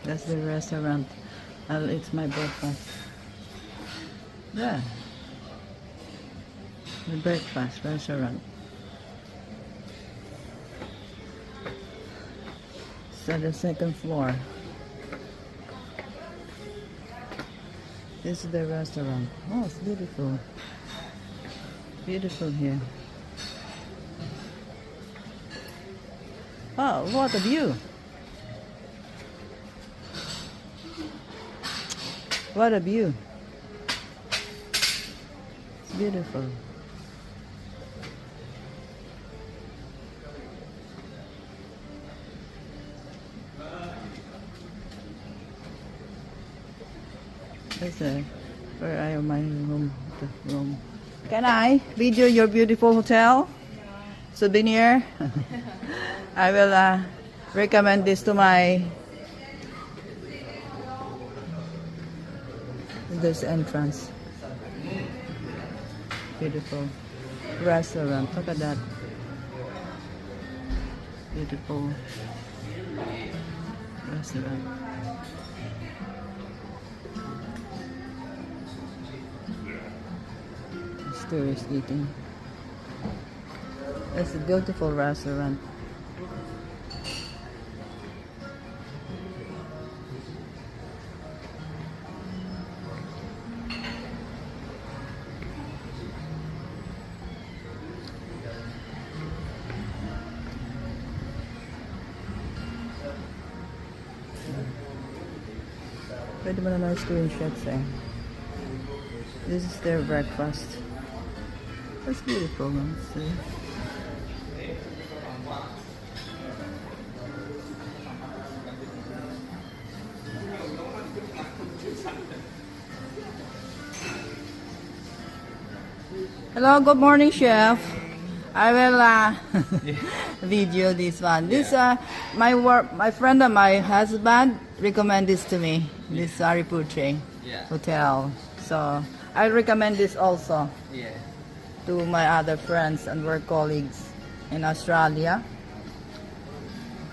That's the restaurant. I'll eat my breakfast. Yeah. The breakfast restaurant. It's at the second floor. This is the restaurant. Oh, it's beautiful. Beautiful here. Oh, what a view! What a view! It's beautiful. That's where I am, my room. The room. Can I video your beautiful hotel? Souvenir? I will recommend this to my this entrance. Beautiful restaurant. Look at that. Beautiful restaurant. Tourists eating. It's a beautiful restaurant. Pwede mo na screenshots eh. This is their breakfast. That's beautiful, man. See? Hello, good morning, chef. I will video this one. This my friend and my husband recommend this to me. This Sariputre hotel. So I recommend this also. Yeah. To my other friends and work colleagues in Australia.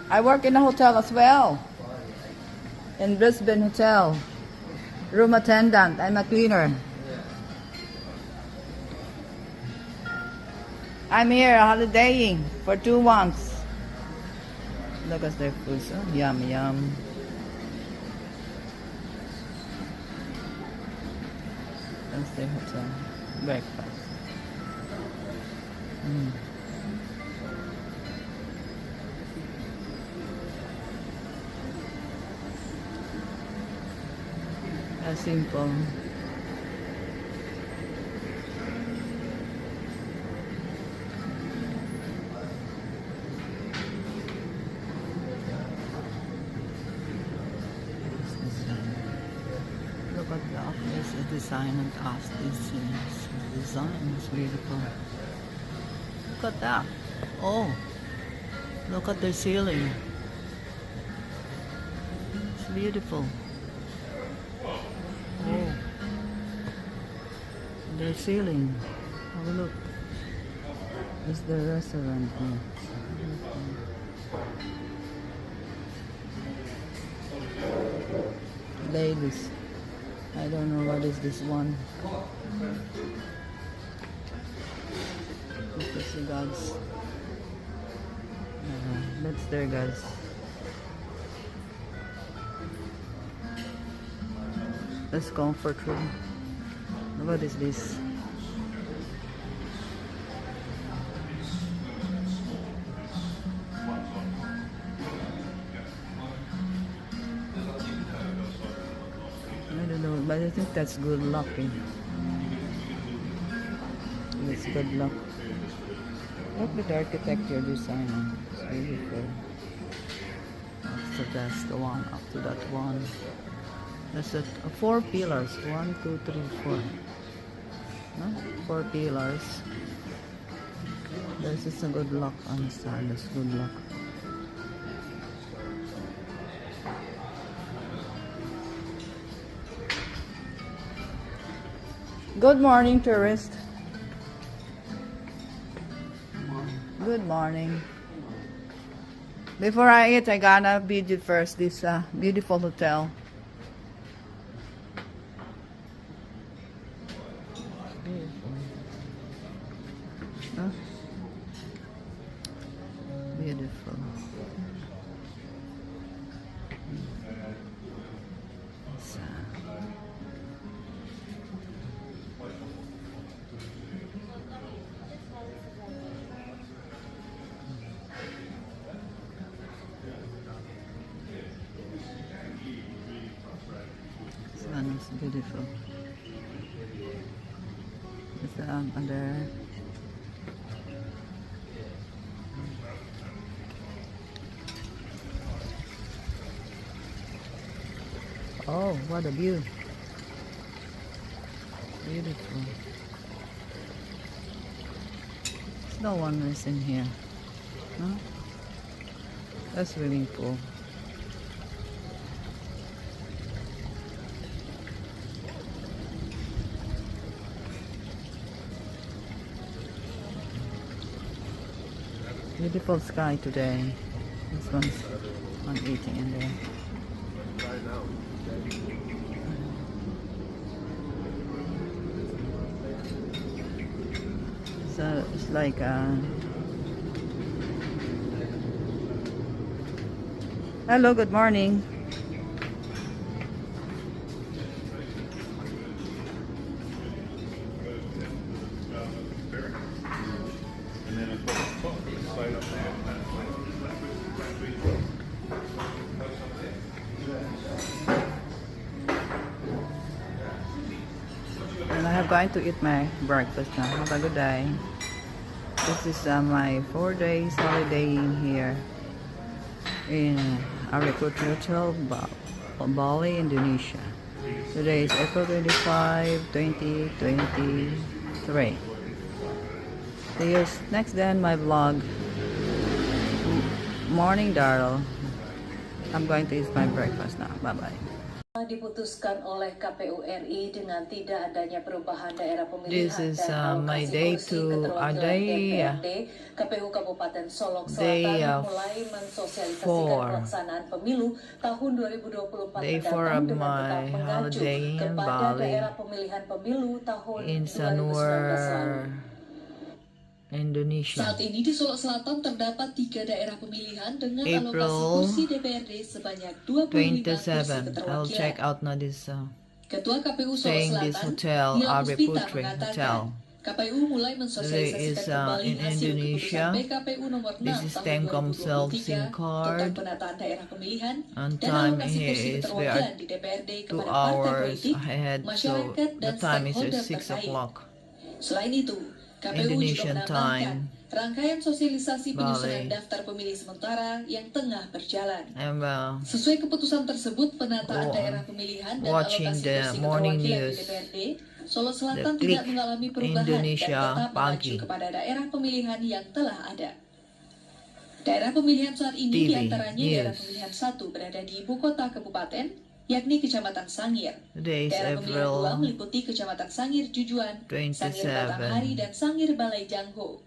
I work in a hotel as well. In Brisbane Hotel. Room attendant. I'm a cleaner. I'm here holidaying for 2 months. Look at their food. So yum, yum. That's their hotel. Breakfast. As simple. Look at the office, the design and us. This design is beautiful. Look at that. Oh, look at the ceiling. It's beautiful. Oh, the ceiling. Have a look. It's the restaurant here. Ladies. I don't know what is this one. Let's see, guys. That's there, guys. That's comfort room. What is this? I don't know, but I think that's good luck. It's good luck. Look at the architecture design. It's beautiful. That's the one, up to that one. That's it. 4 pillars. 1, 2, 3, 4. No? 4 pillars. This is a good luck on the side. That's good luck. Good morning, tourist. Good morning. Before I eat, I gonna video first this beautiful hotel. Beautiful. Huh? Beautiful. It's, this one is beautiful. It's under. Oh, what a view. Beautiful. No one is in here. Huh? That's swimming pool. Beautiful sky today. This one's I'm eating in there. So it's like hello, good morning. And I am going to eat my breakfast now. Have a good day. This is my 4 days holiday here in Arequipa Hotel, Bali, Indonesia. Today is April 25, 2023. See you next day on my vlog. Morning, Darrell. I'm going to eat my breakfast now. Bye-bye. Diputuskan oleh KPU RI dengan tidak adanya perubahan daerah pemilihan This is dan my alokasi day kursi to keterwakilan DPRD, KPU Kabupaten Solok Selatan mulai mensosialisasikan pelaksanaan pemilu tahun 2024 mendatang dengan tetap mengacu kepada daerah pemilihan pemilu tahun 2019 lalu. Indonesia. Saat ini di Solok Selatan terdapat 3 daerah pemilihan dengan April alokasi kursi DPRD sebanyak 25 kursi 27. I'll check keterwakilan. out now this Ketua KPU Solok staying Selatan, this hotel, Mila Puspita Putri mengatakan, Hotel. KPU mulai mensosialisasikan kembali in hasil Indonesia. keputusan PKPU nomor 6 This is tahun Telkomsel 2023 SIM card. tentang penataan daerah pemilihan And dan time alokasi here kursi is we keterwakilan are di DPRD 2 kepada partai hours politik, ahead, so masyarakat the dan time is stakeholder 6 terkait. o'clock. Selain itu, KPU Indonesian juga menambahkan time. rangkaian sosialisasi penyusunan Bali. daftar pemilih sementara yang tengah berjalan. I'm Sesuai keputusan tersebut, penataan daerah pemilihan dan watching alokasi the kursi morning keterwakilan di news. DPRD Solo Selatan The tidak Klik mengalami perubahan Indonesia dan tetap mengacu pagi. kepada daerah pemilihan yang telah ada. Daerah pemilihan saat ini TV, diantaranya daerah news. pemilihan 1 berada di ibu kota kabupaten, yakni Kecamatan Sangir. Today is Daerah pemilihan 2 April meliputi Kecamatan Sangir Jujuan, Sangir 27. Batanghari, dan Sangir Balai Jangho.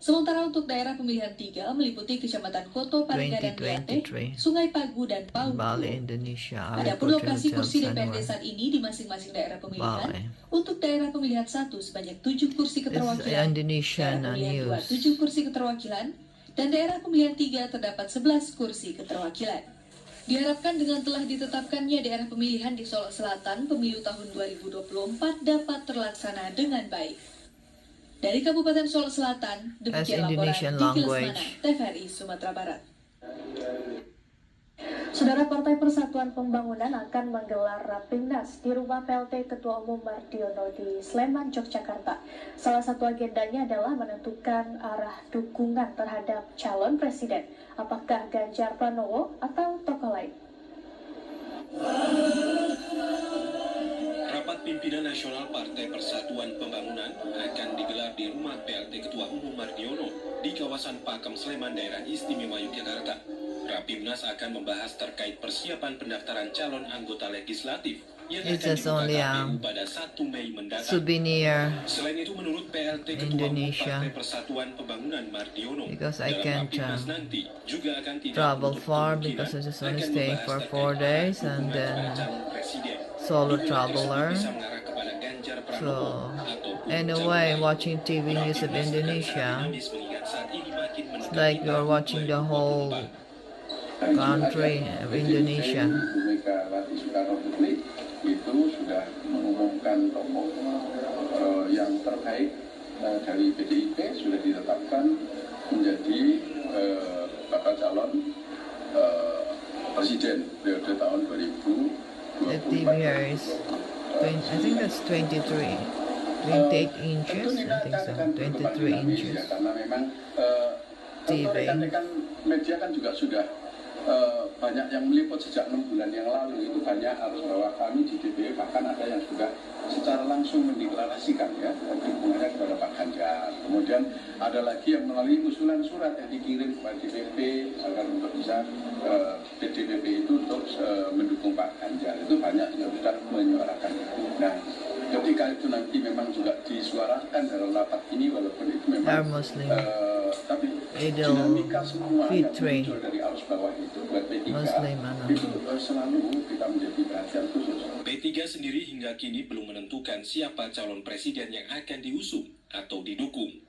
Sementara untuk daerah pemilihan 3 meliputi Kecamatan Koto, Pariga, dan Biate, 2023. Sungai Pagu, dan Paugu. Bali, Indonesia. Adapun Arequipa lokasi Hotel kursi DPRD Sanur. saat ini di masing-masing daerah pemilihan. Bali. Untuk daerah pemilihan 1 sebanyak 7 kursi This is keterwakilan, Indonesian daerah pemilihan 2 news. 7 kursi keterwakilan, dan daerah pemilihan 3 terdapat 11 kursi keterwakilan. Diharapkan dengan telah ditetapkannya daerah pemilihan di Solok Selatan, pemilu tahun 2024 dapat terlaksana dengan baik. Dari Kabupaten Solok Selatan, demikian laporan Indonesian di language. Kilesmana, TVRI Sumatera Barat. Saudara, Partai Persatuan Pembangunan akan menggelar Rapimnas di rumah PLT Ketua Umum Mardiono di Sleman, Yogyakarta. Salah satu agendanya adalah menentukan arah dukungan terhadap calon presiden, apakah Ganjar Pranowo atau tokoh lain. Rapat Pimpinan Nasional Partai Persatuan Pembangunan akan digelar di rumah PLT Ketua Umum Mardiono di kawasan Pakem, Sleman, Daerah Istimewa Yogyakarta. Rapimnas akan membahas terkait persiapan pendaftaran calon anggota legislatif yang It's akan just dibuka only KPU pada 1 Mei mendatang. souvenir Selain itu, menurut PLT Ketua Umum Indonesia, Partai Persatuan Pembangunan Mardiono, because I dalam can't Rapimnas nanti juga akan tidak travel menutup far kemungkinan because I just want to akan stay membahas for terkait 4 days arah and dukungan then pada calon presiden. solo Dukungan tersebut traveler. bisa mengarah kepada Ganjar So Pranowo ataupun anyway, jalur lain. watching TV news of Rapimnas akan sangat Indonesia, dinamis mengingat saat ini makin it's mendekati like you're tahun watching the whole 2024. country of Indonesia. Bu Megawati Soekarno Putri itu sudah mengumumkan tokoh yang terbaik dari PDIP sudah ditetapkan menjadi bakal calon presiden periode tahun 2024. The TV here is 20, I think that's 23, 28 inches. Tentu I think so, akan berkembang 23 dinamis inches. ya, karena memang TV. rekan-rekan media kan juga sudah banyak yang meliput sejak 6 bulan yang lalu. Itu banyak harus bahwa kami di DPP bahkan ada yang juga secara langsung mendeklarasikan ya dukungannya kepada Pak Ganjar. Kemudian ada lagi yang melalui usulan surat yang dikirim kepada DPP agar untuk bisa DPP itu untuk mendukung Pak Ganjar. Itu banyak yang sudah menyuarakan itu. Nah, ketika itu nanti memang juga disuarakan dalam rapat ini, walaupun itu They are memang Muslim. tapi Idul dinamika semua yang Fitri. muncul dari arus bawah itu buat P3 Muslim, itu selalu kita menjadi perhatian khusus. P3 sendiri hingga kini belum menentukan siapa calon presiden yang akan diusung atau didukung.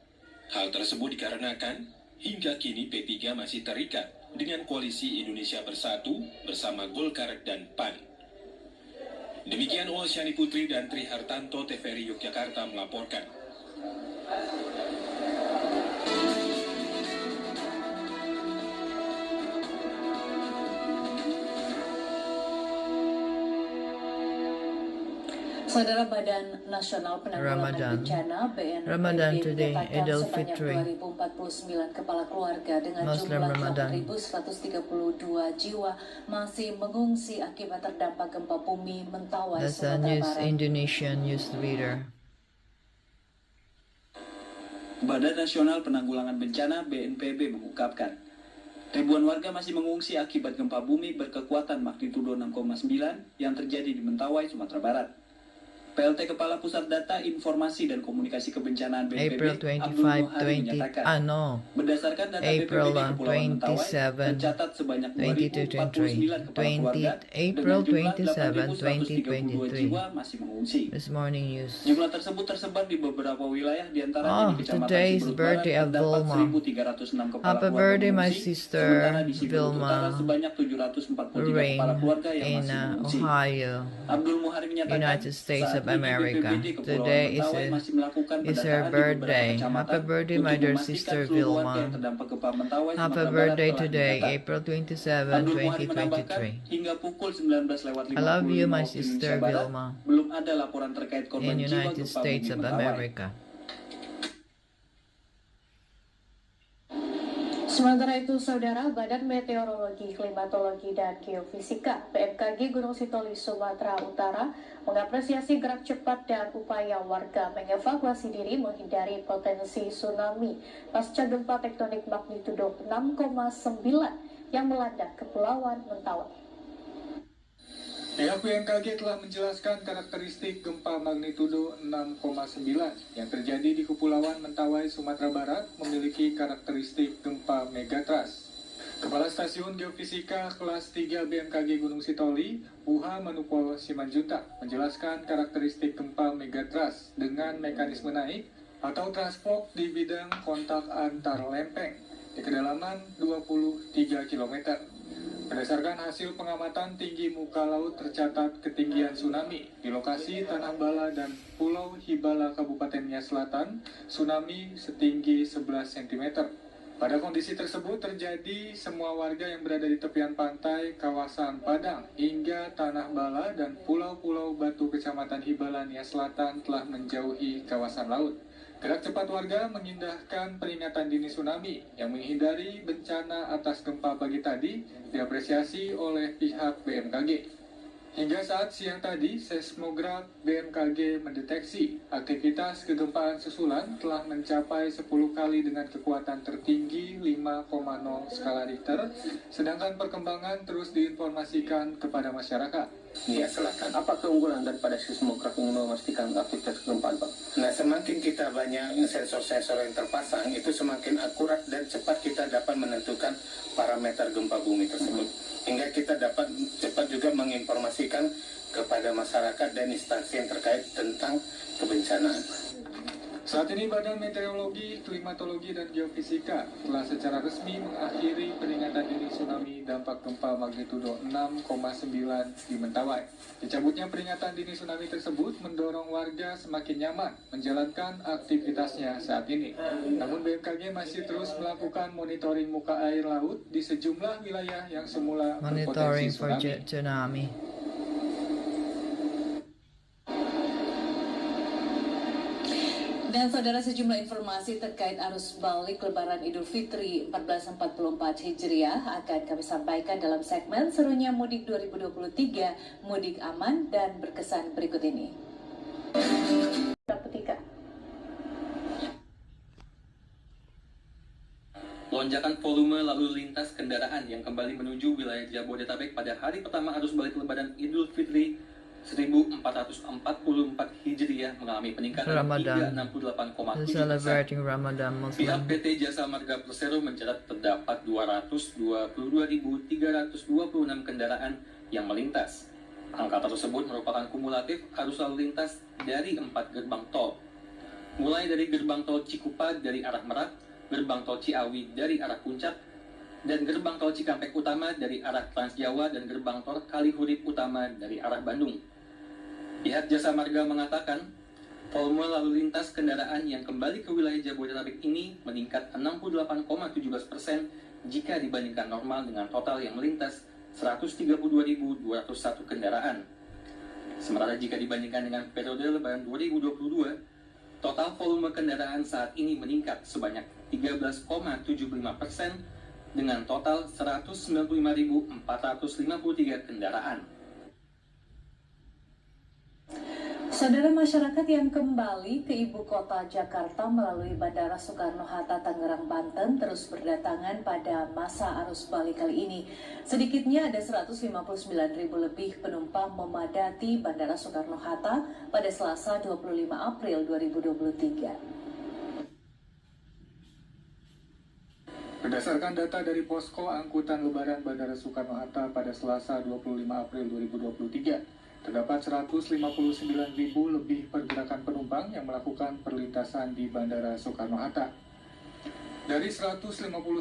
Hal tersebut dikarenakan hingga kini P3 masih terikat dengan koalisi Indonesia Bersatu bersama Golkar dan PAN. Demikian Osyani Putri dan Tri Hartanto, TVRI Yogyakarta melaporkan. Saudara Badan Nasional Penanggulangan Ramadan. Bencana BNPB Ramadan today, menyatakan Idul sebanyak Fitri. 2049 kepala keluarga dengan Muslim jumlah Ramadan. 8.132 jiwa masih mengungsi akibat terdampak gempa bumi Mentawai, That's a Sumatera news Barat. Indonesian news reader. Badan Nasional Penanggulangan Bencana BNPB mengungkapkan, ribuan warga masih mengungsi akibat gempa bumi berkekuatan magnitudo 6,9 yang terjadi di Mentawai, Sumatera Barat. PLT Kepala Pusat Data Informasi dan Komunikasi Kebencanaan BNPB April Abdul 25, Muhari menyatakan, berdasarkan data April BPBD Kepulauan Mentawai, 27, tercatat sebanyak 22, 2.049 kepala keluarga April dengan 27, jumlah 8.132 2023. jiwa masih mengungsi. This morning news. Jumlah tersebut tersebar di beberapa wilayah, diantaranya Oh, di Kecamatan today's Siberut birthday Barat of terdapat Vilma. 1.306 kepala Happy keluarga birthday, my mengungsi, sister sementara di Siberut Vilma. Utara sebanyak 743 Rain kepala keluarga yang in masih mengungsi. Ohio, Abdul Muhari menyatakan, United States saat of ini America. BPBD Kepulauan Today is Mentawai masih melakukan her pendataan di beberapa birthday. kecamatan Happy birthday, untuk my dear memastikan sister seluruh warga Vilma. yang terdampak gempa Mentawai, Happy Sumatera Barat birthday telah today, didata. April 27, Abdul Muhari menambahkan, 2023. hingga pukul 19.50 I love you, my waktu sister Indonesia Barat, Vilma. belum ada laporan terkait korban In jiwa United gempa States bumi of Mentawai. America. Sementara itu, Saudara, Badan Meteorologi, Klimatologi, dan Geofisika BMKG Gunung Sitoli, Sumatera Utara mengapresiasi gerak cepat dan upaya warga mengevakuasi diri menghindari potensi tsunami pasca gempa tektonik magnitudo 6,9 yang melanda Kepulauan Mentawai. Pihak BMKG telah menjelaskan karakteristik gempa magnitudo 6,9 yang terjadi di Kepulauan Mentawai, Sumatera Barat memiliki karakteristik gempa megatrust. Kepala Stasiun Geofisika Kelas 3 BMKG Gunung Sitoli, Uha Manupo Simanjuntak, menjelaskan karakteristik gempa megatrust dengan mekanisme naik atau transport di bidang kontak antar lempeng di kedalaman 23 km. Berdasarkan hasil pengamatan tinggi muka laut tercatat ketinggian tsunami di lokasi Tanah Bala dan Pulau Hibala Kabupaten Nias Selatan, tsunami setinggi 11 cm. Pada kondisi tersebut terjadi semua warga yang berada di tepian pantai kawasan Padang hingga Tanah Bala dan pulau-pulau Batu Kecamatan Hibala Nias Selatan telah menjauhi kawasan laut. Gerak cepat warga mengindahkan peringatan dini tsunami yang menghindari bencana atas gempa pagi tadi diapresiasi oleh pihak BMKG. Hingga saat siang tadi, seismograf BMKG mendeteksi aktivitas kegempaan susulan telah mencapai 10 kali dengan kekuatan tertinggi 5,0 skala Richter, sedangkan perkembangan terus diinformasikan kepada masyarakat. Nia Selatan. Apa keunggulan daripada seismograf yang memastikan aktivitas kegempaan, Pak? Nah, semakin kita banyak sensor-sensor yang terpasang, itu semakin akurat dan cepat kita dapat menentukan parameter gempa bumi tersebut. Hingga kita dapat cepat juga menginformasikan kepada masyarakat dan instansi yang terkait tentang kebencanaan. Saat ini Badan Meteorologi, Klimatologi, dan Geofisika telah secara resmi mengakhiri peringatan dini tsunami dampak gempa magnitudo 6,9 di Mentawai. Dicabutnya peringatan dini tsunami tersebut mendorong warga semakin nyaman menjalankan aktivitasnya saat ini. Namun BMKG masih terus melakukan monitoring muka air laut di sejumlah wilayah yang semula Monitoring berpotensi for tsunami. tsunami. Dan saudara, sejumlah informasi terkait arus balik Lebaran Idul Fitri 1444 Hijriah akan kami sampaikan dalam segmen Serunya Mudik 2023, Mudik Aman dan Berkesan berikut ini. Lonjakan volume lalu lintas kendaraan yang kembali menuju wilayah Jabodetabek pada hari pertama arus balik Lebaran Idul Fitri 1444 Hijriah mengalami peningkatan Ramadan. hingga 68,7%. Celebrating Ramadan Pihak Muslim. PT Jasa Marga Persero mencatat terdapat 222.326 kendaraan yang melintas. Angka tersebut merupakan kumulatif arus lalu lintas dari 4 gerbang tol. Mulai dari gerbang tol Cikupa dari arah Merak, gerbang tol Ciawi dari arah Puncak, dan gerbang tol Cikampek Utama dari arah Transjawa dan gerbang tol Kalihurip Utama dari arah Bandung. Pihak Jasa Marga mengatakan, volume lalu lintas kendaraan yang kembali ke wilayah Jabodetabek ini meningkat 68,17% jika dibandingkan normal dengan total yang melintas 132.201 kendaraan. Sementara jika dibandingkan dengan periode Lebaran 2022, total volume kendaraan saat ini meningkat sebanyak 13,75% dengan total 195.453 kendaraan. Saudara, masyarakat yang kembali ke ibu kota Jakarta melalui Bandara Soekarno-Hatta, Tangerang, Banten terus berdatangan pada masa arus balik kali ini. Sedikitnya ada 159.000 lebih penumpang memadati Bandara Soekarno-Hatta pada Selasa 25 April 2023. Berdasarkan data dari Posko Angkutan Lebaran Bandara Soekarno-Hatta pada Selasa 25 April 2023, terdapat 159.000 lebih pergerakan penumpang yang melakukan perlintasan di Bandara Soekarno-Hatta. Dari 159.000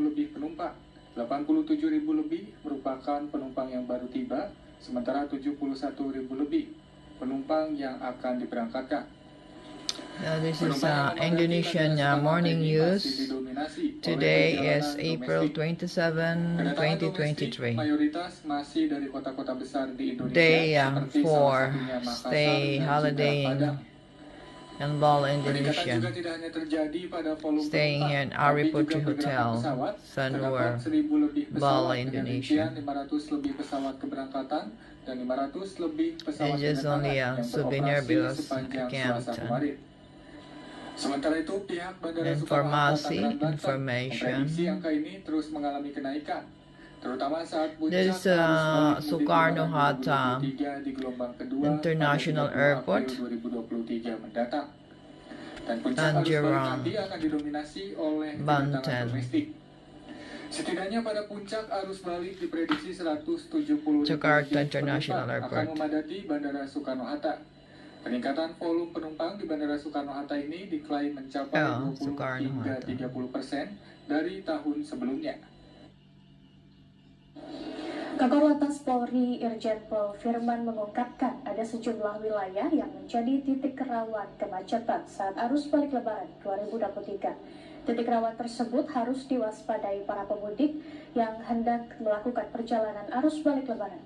lebih penumpang, 87.000 lebih merupakan penumpang yang baru tiba, sementara 71.000 lebih penumpang yang akan diberangkatkan. This is Indonesian morning news. Today is April 27, 2023. Mayoritas masih dari kota-kota besar di Indonesia. Day seperti 4, salah satunya Makassar stay dan juga holidaying Padang. in Bali, Peningkatan Indonesia. juga tidak hanya terjadi pada volume Staying penumpang, here in tapi Ari juga Putri pergerakan Hotel, pesawat. Sanur, Terdapat 1.000 lebih pesawat, Bali, dengan Indonesia. rincian 500 lebih pesawat keberangkatan dan 500 lebih pesawat It's just kedatangan only a yang souvenir beroperasi because sepanjang I Selasa can't, kemarin. Sementara itu, pihak Bandara Informasi, Soekarno-Hatta Tangerang, Banten information. memprediksi angka ini terus mengalami kenaikan, terutama saat puncak There's arus balik mudik Soekarno-Hatta Lebaran 2023 di gelombang kedua International pada 30 Airport, April 2023 mendatang. Dan puncak arus balik Tangerang, nanti akan didominasi oleh Banten. kedatangan domestik. Setidaknya pada puncak arus balik diprediksi 170.000 Jakarta penumpang International akan Airport. memadati Bandara Soekarno-Hatta. Peningkatan volume penumpang di Bandara Soekarno-Hatta ini diklaim mencapai 20 hingga 30% dari tahun sebelumnya. Kakor Lantas Polri Irjen Pol Firman mengungkapkan ada sejumlah wilayah yang menjadi titik rawan kemacetan saat arus balik Lebaran 2023. Titik rawan tersebut harus diwaspadai para pemudik yang hendak melakukan perjalanan arus balik Lebaran.